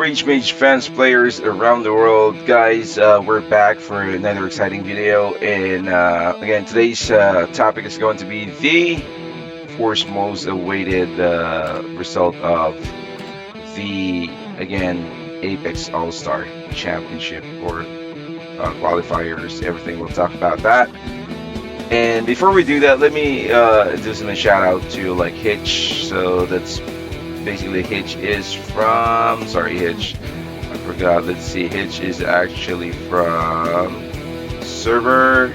average Mage fans, players around the world, guys. We're back for another exciting video, and again, today's topic is going to be the, of course, most awaited result of the again Apex All Star Championship or qualifiers. Everything we'll talk about that. And before we do that, let me do some shout out to like Hitch. So that's basically Hitch is from. Sorry, Hitch. I forgot. Let's see. Hitch is actually from server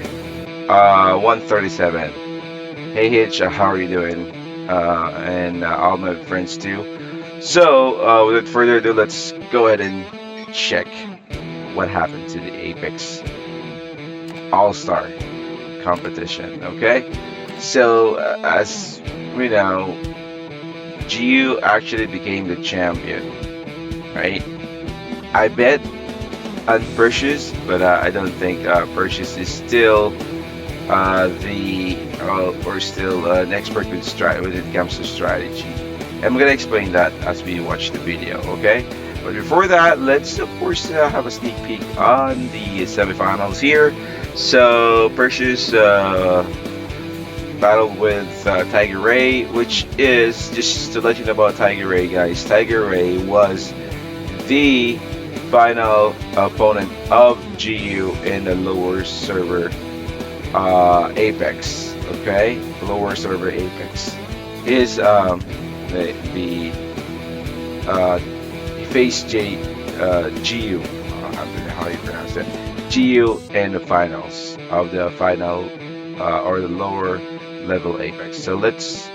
137. Hey Hitch, how are you doing? And all my friends too. So without further ado, let's go ahead and check what happened to the Apex All Star competition. Okay, so as we know, GU actually became the champion, right? I bet on Perseus, but I don't think Perseus is still the or still an expert with when it comes to strategy. I'm gonna explain that as we watch the video, okay? But before that, let's of course have a sneak peek on the semifinals here. So Perseus battled with Tiger Ray, which is, just to let you know about Tiger Ray, guys. Tiger Ray was the final opponent of GU in the lower server Apex. Okay, lower server Apex. His the he faced GU. I don't know how you pronounce it. GU in the finals of the final or the lower level Apex. So let's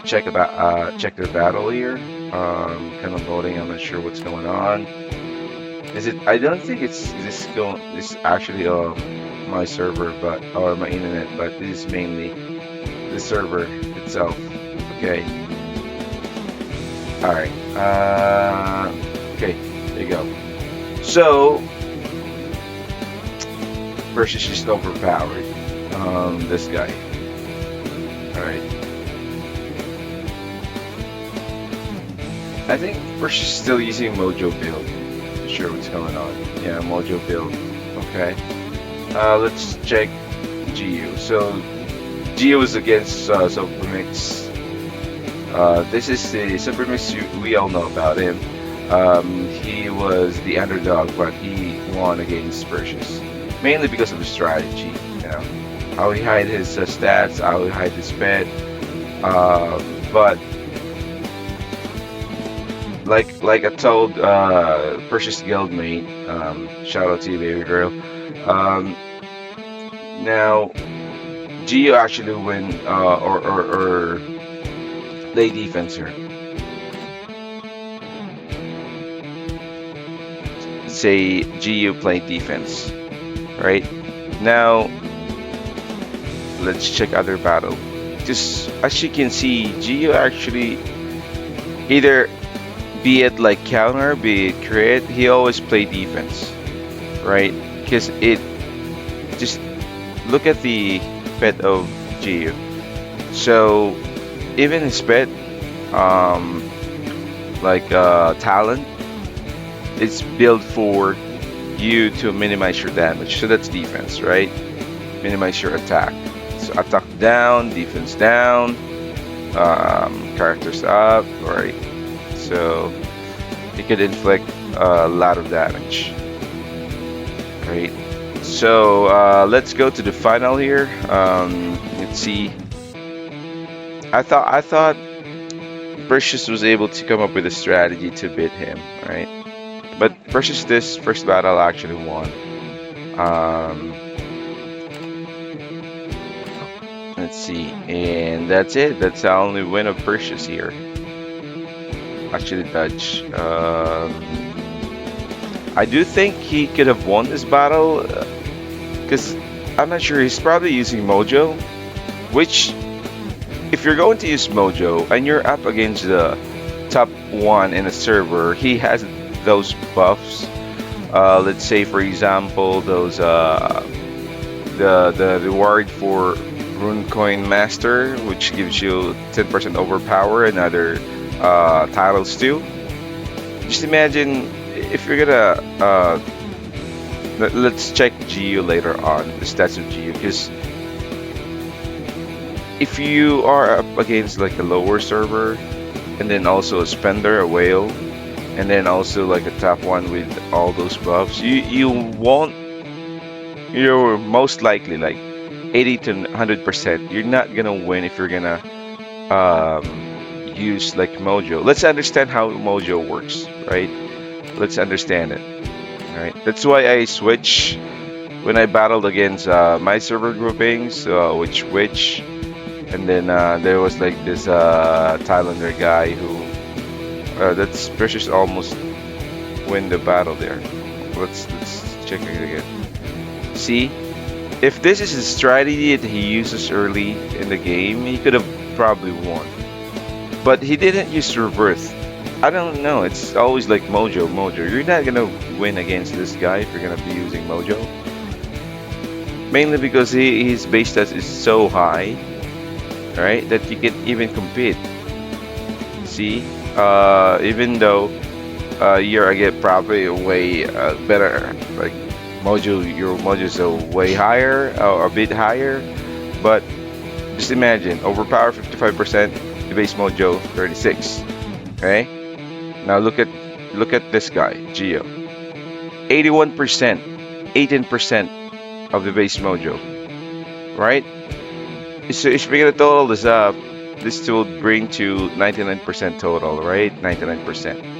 check their battle here. Kind of loading. I'm not sure what's going on. Is it? I don't think it's this actually my server, but or my internet, but this is mainly the server itself. Okay. All right. Okay. There you go. So Perseus is just overpowered. This guy. Alright. I think Perseus is still using Mojo build. Not sure what's going on. Yeah, Mojo build. Okay. Let's check GU. So GU is against Supermix. This is the Supermix. We all know about him. He was the underdog, but he won against Perseus. Mainly because of the strategy, you know, how he hide his stats, how he hide his bet. But like I told Perseus guildmate, shout out to you, baby girl. Now, GU actually win or lay defense here. Say GU play defense. Right now, let's check other battle. Just as you can see, GU actually either be it like counter, be it crit, he always play defense, right? Because it just look at the pet of GU. So even his pet, talent, it's built for you to minimize your damage. So that's defense, right? Minimize your attack. So attack down, defense down, characters up, right? So it could inflict a lot of damage, right? So let's go to the final here. Let's see. I thought Perseus was able to come up with a strategy to beat him, right? But Perseus this first battle actually won. Let's see, and that's it. That's the only win of Perseus here. Actually, Dutch. I do think he could have won this battle, because I'm not sure. He's probably using Mojo, which, if you're going to use Mojo and you're up against the top one in a server, he has those buffs. Let's say, for example, those the reward for Rune Coin Master, which gives you 10% overpower, and other titles too. Just imagine if you're gonna let's check GU later on, the stats of GU, because if you are up against like a lower server, and then also a spender, a whale, and then also like a top one with all those buffs, you won't. You're most likely like 80 to 100%. You're not gonna win if you're gonna use like Mojo. Let's understand how Mojo works, right? Let's understand it. All right. That's why I switch when I battled against my server groupings, which, and then there was like this Thailander guy who that's Precious almost win the battle there. Let's check it again. See, if this is a strategy that he uses early in the game, he could have probably won. But he didn't use Rebirth. I don't know. It's always like Mojo, Mojo. You're not gonna win against this guy if you're gonna be using Mojo. Mainly because his base stats is so high, right, that you can even compete. See, even though you're again probably way better, like Mojo, your Mojo is a way higher, or a bit higher, but just imagine overpower 55%, the base Mojo 36. Okay, now look at this guy, Geo, 81%, 18% of the base Mojo, right? So if we're gonna total this up, this will bring to 99% total, right? 99%.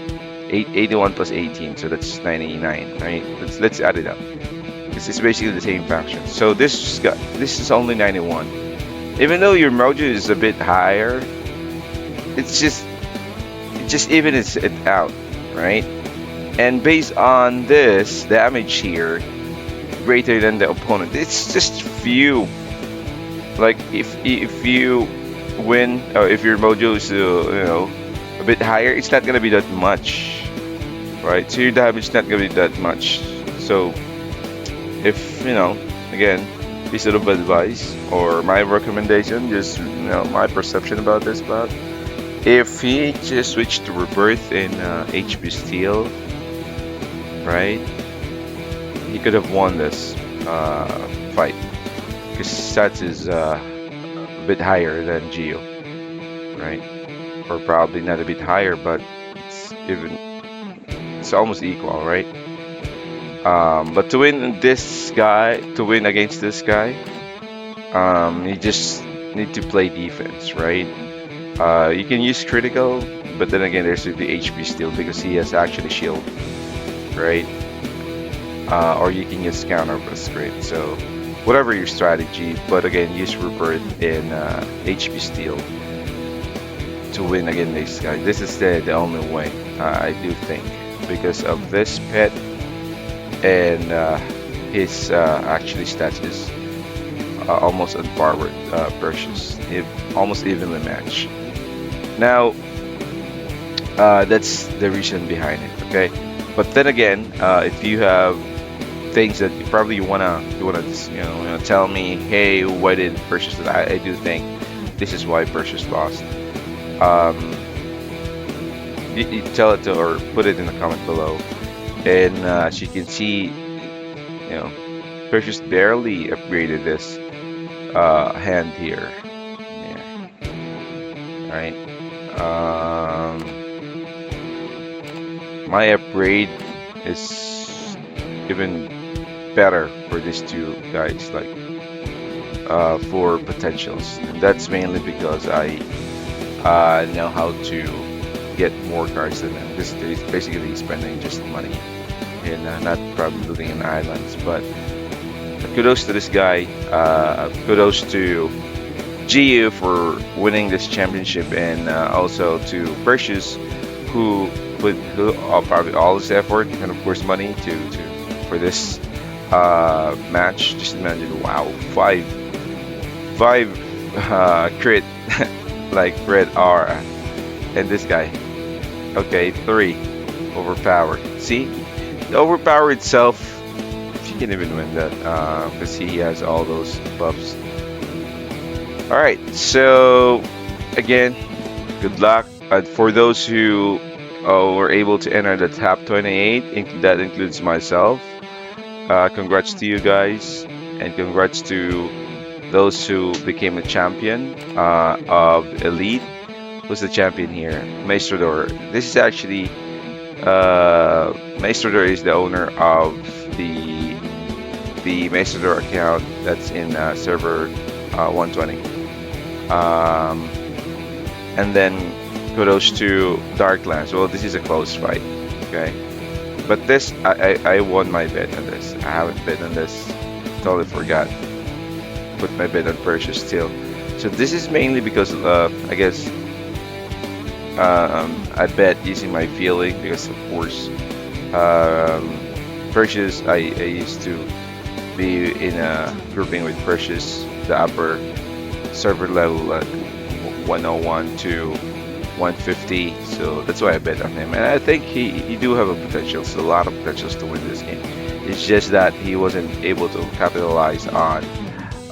81 plus 18, so that's 99, right? Let's add it up. This is basically the same faction. So this is only 91. Even though your Mojo is a bit higher, it's just evens it out, right? And based on this damage here, greater than the opponent, it's just few. Like if you win, or if your Mojo is a bit higher, it's not gonna be that much, right? So your damage is not gonna be that much. So if again, piece of advice or my recommendation, just my perception about this, but if he just switched to Rebirth in HP Steel, right, he could have won this fight, because stats is a bit higher than Geo, right? Or probably not a bit higher, but it's almost equal, right? But to win against this guy, you just need to play defense, right? You can use critical, but then again, there's the HP Steel because he has actually shield, right? Or you can use counter plus crit. So whatever your strategy, but again, use Rebirth in HP Steel to win against this guy. This is the only way, I do think, because of this pet and his actually stats is almost on par with Perseus, almost evenly matched. Now, that's the reason behind it, okay? But then again, if you have things that you wanna tell me, hey, why did Perseus? I do think this is why Perseus lost. You tell it to, or put it in the comment below, and as you can see, Perseus barely upgraded this hand here. Yeah. Right. My upgrade is even better for these two guys, like for potentials, and that's mainly because I know how to get more cards than them. This is basically spending just money and not probably looting in islands. But kudos to this guy. Kudos to GU for winning this championship, and also to Perseus, who put probably all his effort and of course money for this match. Just imagine, wow, five crit like red R, and this guy, okay, 3 overpowered. See, the overpower itself, you can even win that because he has all those buffs. All right, so again, good luck. For those who were able to enter the top 28. That includes myself. Congrats to you guys, and congrats to those who became a champion of Elite. Who's the champion here? Maestrodor. This is actually Maestrodor is the owner of the Maestrodor account that's in server 120. Um, and then kudos to Darklands. Well, this is a close fight. Okay, but this I won my bet on this. I haven't bet on this. Totally forgot. Put my bet on Perseus still. So this is mainly because I guess I bet using my feeling because of course Perseus I used to be in a grouping with Perseus, the upper server level at 101 to 150, so that's why I bet on him. And I think he do have a potential, so a lot of potentials to win this game. It's just that he wasn't able to capitalize on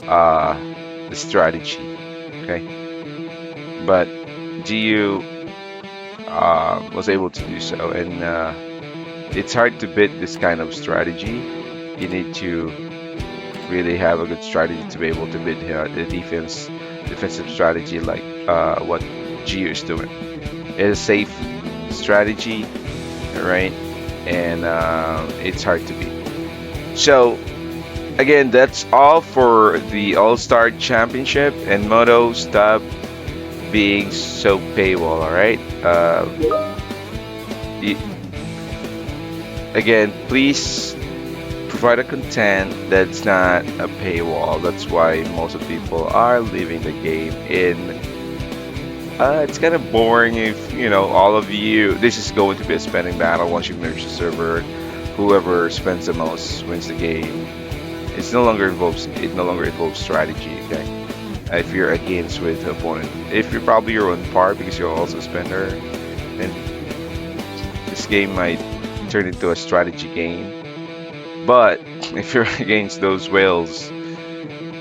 the strategy. Okay, but GU was able to do so, and it's hard to beat this kind of strategy. You need to really have a good strategy to be able to beat the defensive strategy like what GU is doing. It's a safe strategy, right? And it's hard to beat. So again, that's all for the All-Star Championship, and Moto stop being so paywall. All right. Again, please provide a content that's not a paywall. That's why most of people are leaving the game in. It's kind of boring if all of you. This is going to be a spending battle once you merge the server. Whoever spends the most wins the game. It no longer involves strategy. Okay, if you're against with the opponent, if you're probably on par because you're also a spender, then this game might turn into a strategy game. But if you're against those whales,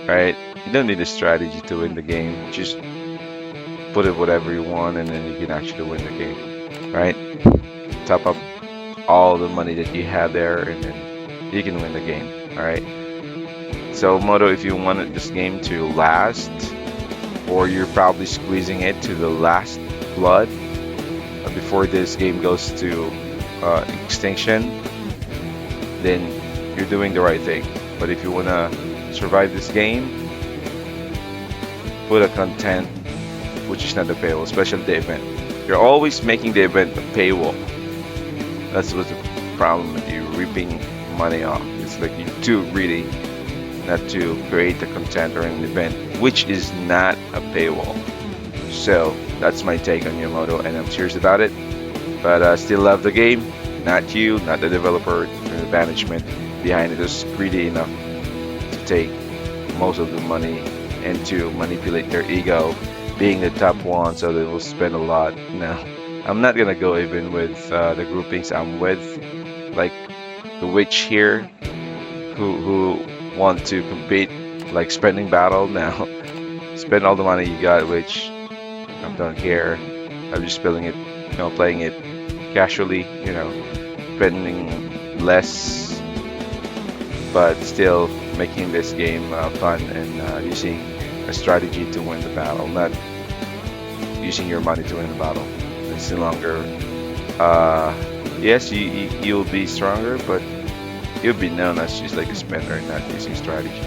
right, you don't need a strategy to win the game. Just put it whatever you want, and then you can actually win the game, right? Top up all the money that you have there, and then you can win the game. All right. So Moto, if you wanted this game to last, or you're probably squeezing it to the last blood before this game goes to extinction, then you're doing the right thing. But if you wanna survive this game, put a content which is not a paywall, especially the event. You're always making the event a paywall. That's what's the problem with you reaping money off. It's like you're too greedy not to create the content or an event which is not a paywall. So that's my take on Yamoto, and I'm serious about it. But I still love the game. Not you, not the developer, or the management behind it is greedy enough to take most of the money and to manipulate their ego, being the top one, so they will spend a lot. No, I'm not gonna go even with the groupings I'm with, like the witch here, who want to compete, like spending battle now. Spend all the money you got, which I don't care. I'm just spending it, playing it casually, spending less, but still making this game fun and using a strategy to win the battle, not using your money to win the battle. It's no longer. Yes, you'll be stronger, but you'll be known as just like a spender, not using strategy.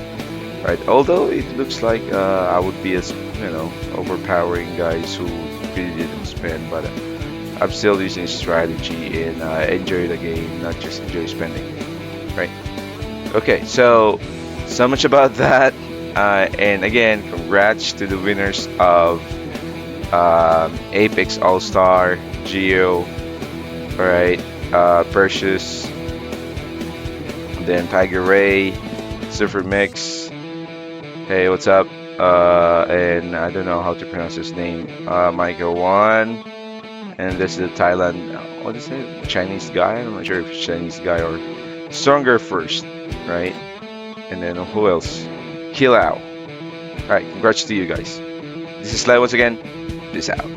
Right? Although it looks like I would be as overpowering guys who really didn't spend, but I'm still using strategy and enjoy the game, not just enjoy spending. Right? Okay, so much about that. And again, congrats to the winners of Apex All Star, Geo, alright, Perseus, then Tiger Ray, Surfer Mix. Hey, what's up? And I don't know how to pronounce his name. Michael Wan, and this is the Thailand. What is it? Chinese guy? I'm not sure if it's Chinese guy or Stronger First, right? And then who else? Kill Out. Alright, congrats to you guys. This is Sly once again. Peace out.